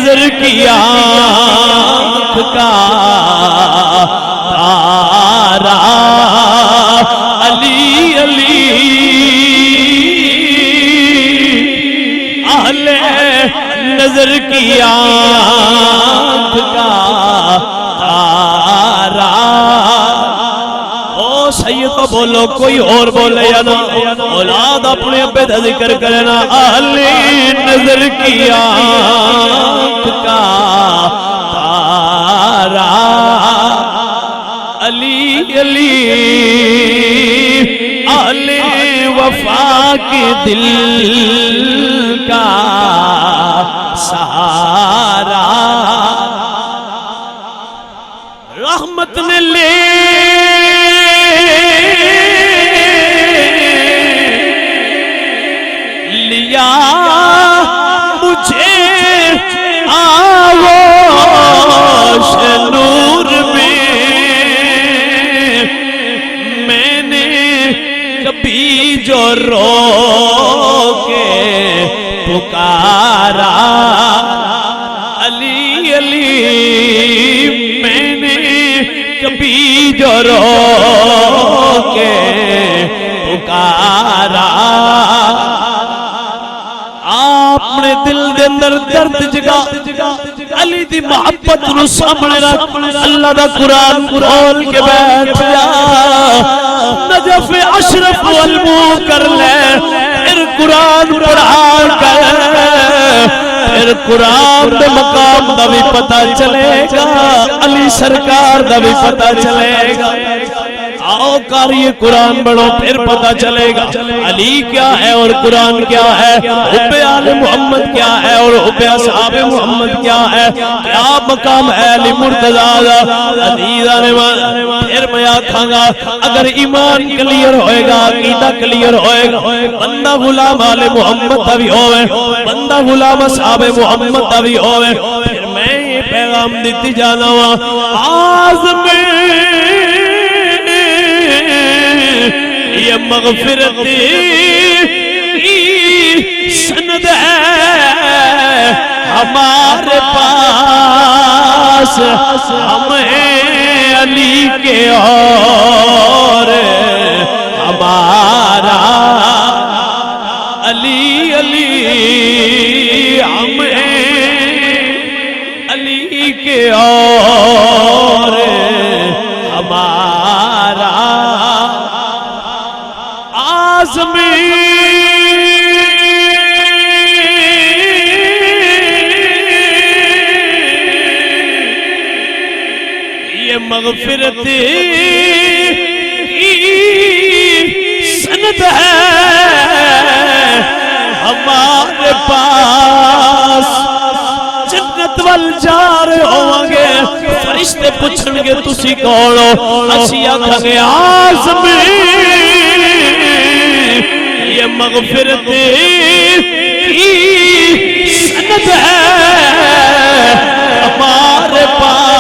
نظر کی آنکھ کا تارا علی علی اہل نظر کی آنکھ کا تارا سید تو بولو کوئی اور بولے یا نہ اولاد اپنے ابے دا ذکر کرنا اہل نظر کی آنکھ کا تارا علی علی اہل وفا کے دل کا سہارا رحمت نے لے مجھے آغوش نور میں نے کبھی جو رو کے پکارا علی علی میں نے کبھی جو رو کے پکارا اپنے دل دے اندر درد جگا علی دی محبت نو سامنے رکھ اللہ دا قرآن کھول کے بیٹھ جا نجف اشرف والمو کر لے پھر قرآن پڑھا کر پھر قرآن دے مقام دا بھی پتہ چلے گا علی سرکار دا بھی پتہ چلے گا آؤ قاری قرآن بڑھو پھر پتہ چلے گا علی کیا ہے اور قرآن کیا ہے حب آل محمد کیا ہے اور حب اصحاب محمد کیا ہے کیا مقام ہے علی مرتضیٰ عزیزان پھر میں آکھاں گا اگر ایمان کلیر ہوئے گا عقیدہ کلیر ہوئے گا بندہ غلام آل محمد تبھی ہوئے بندہ غلام اصحاب محمد تبھی ہوئے پھر میں یہ پیغام دیتی جانا ہوا آزم یہ مغفرت سند ہے ہمارے پاس ہمیں علی کے اور ہمارا علی علی ہمیں علی کے اور ہمارا یہ مغفرت سند ہے ہمارے پاس جنت وال جا رہے ہوں گے فرشتے پوچھن گے تسی کون ہو اسی آکھاں گے آزمی یہ مغفرت سند ہے ہمارے پاس